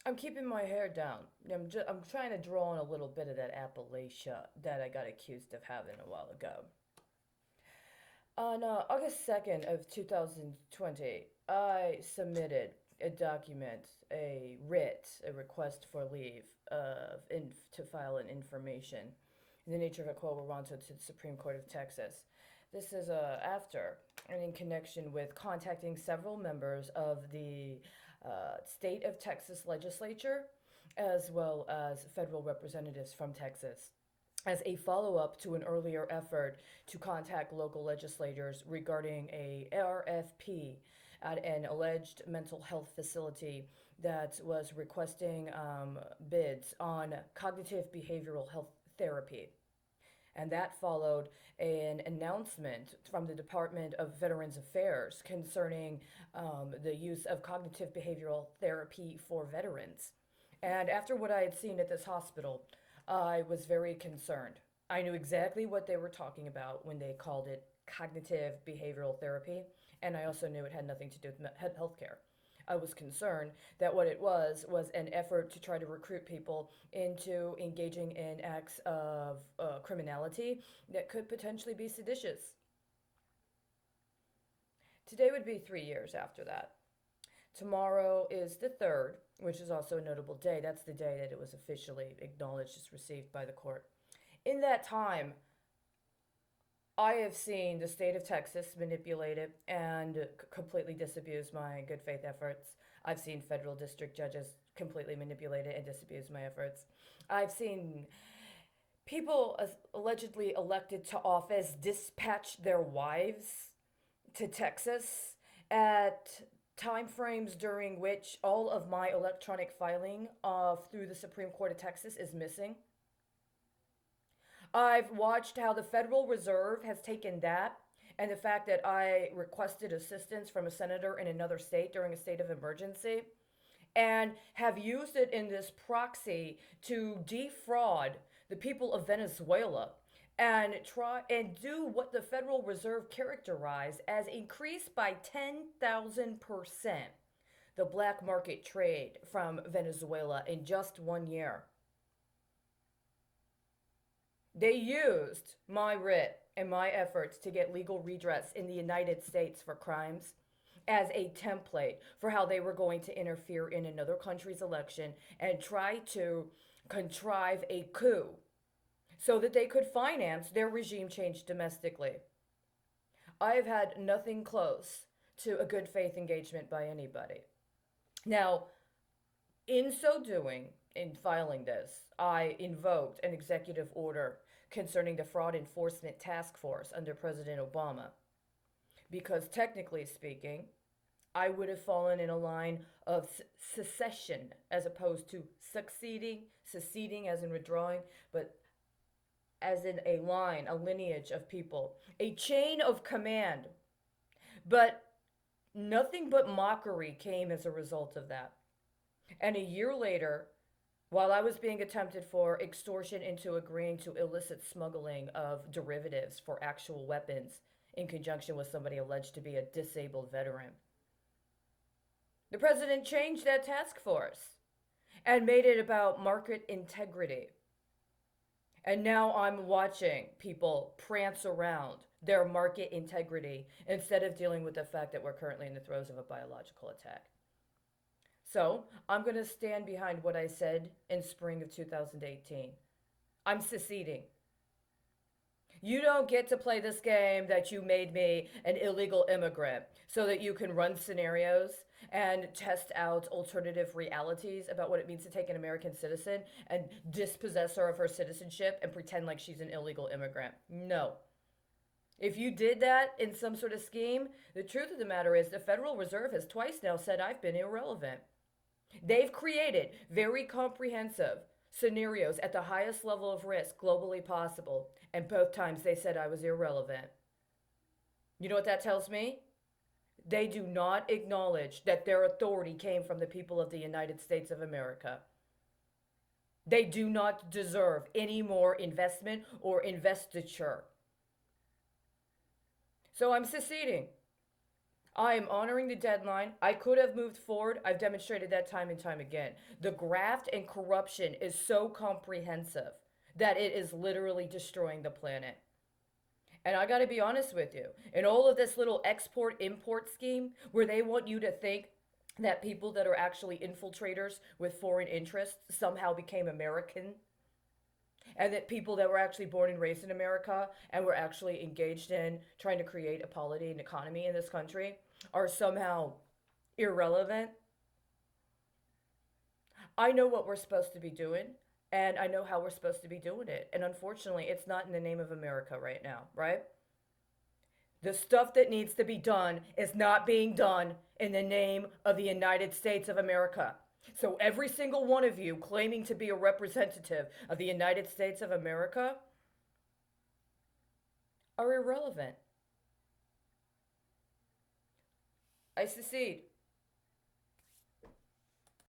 I'm keeping my hair down. I'm trying to draw on a little bit of that Appalachia that I got accused of having a while ago. On August 2nd of 2020, I submitted a document, a writ, a request for leave to file an information in the nature of a quo warranto to the Supreme Court of Texas. This is after and in connection with contacting several members of the state of Texas legislature as well as federal representatives from Texas as a follow up to an earlier effort to contact local legislators regarding a RFP at an alleged mental health facility that was requesting bids on cognitive behavioral health therapy. And that followed an announcement from the Department of Veterans Affairs concerning the use of cognitive behavioral therapy for veterans. And after what I had seen at this hospital, I was very concerned. I knew exactly what they were talking about when they called it cognitive behavioral therapy, and I also knew it had nothing to do with healthcare. I was concerned that what it was an effort to try to recruit people into engaging in acts of criminality that could potentially be seditious. Today would be 3 years after that. Tomorrow is the 3rd, which is also a notable day. That's the day that it was officially acknowledged as received by the court. In that time, I have seen the state of Texas manipulate it and completely disabuse my good faith efforts. I've seen federal district judges completely manipulate it and disabuse my efforts. I've seen people allegedly elected to office dispatch their wives to Texas at timeframes during which all of my electronic filing through the Supreme Court of Texas is missing. I've watched how the Federal Reserve has taken that and the fact that I requested assistance from a senator in another state during a state of emergency and have used it in this proxy to defraud the people of Venezuela and try and do what the Federal Reserve characterized as increased by 10,000% the black market trade from Venezuela in just 1 year. They used my writ and my efforts to get legal redress in the United States for crimes as a template for how they were going to interfere in another country's election and try to contrive a coup so that they could finance their regime change domestically. I have had nothing close to a good faith engagement by anybody. Now, in so doing, in filing this, I invoked an executive order concerning the Fraud Enforcement Task Force under President Obama. Because technically speaking, I would have fallen in a line of secession as opposed to seceding as in withdrawing, but as in a line, a lineage of people, a chain of command. But nothing but mockery came as a result of that. And a year later, while I was being attempted for extortion into agreeing to illicit smuggling of derivatives for actual weapons in conjunction with somebody alleged to be a disabled veteran, the president changed that task force and made it about market integrity. And now I'm watching people prance around their market integrity instead of dealing with the fact that we're currently in the throes of a biological attack. So I'm going to stand behind what I said in spring of 2018. I'm seceding. You don't get to play this game that you made me an illegal immigrant so that you can run scenarios and test out alternative realities about what it means to take an American citizen and dispossess her of her citizenship and pretend like she's an illegal immigrant. No. If you did that in some sort of scheme, the truth of the matter is the Federal Reserve has twice now said I've been irrelevant. They've created very comprehensive scenarios at the highest level of risk globally possible, and both times they said I was irrelevant. You know what that tells me? They do not acknowledge that their authority came from the people of the United States of America. They do not deserve any more investment or investiture. So I'm seceding. I am honoring the deadline. I could have moved forward. I've demonstrated that time and time again. The graft and corruption is so comprehensive that it is literally destroying the planet. And I got to be honest with you, in all of this little export import scheme where they want you to think that people that are actually infiltrators with foreign interests somehow became American, and that people that were actually born and raised in America and were actually engaged in trying to create a polity and economy in this country are somehow irrelevant. I know what we're supposed to be doing, and I know how we're supposed to be doing it. And unfortunately, it's not in the name of America right now, right? The stuff that needs to be done is not being done in the name of the United States of America. So every single one of you claiming to be a representative of the United States of America are irrelevant. I secede.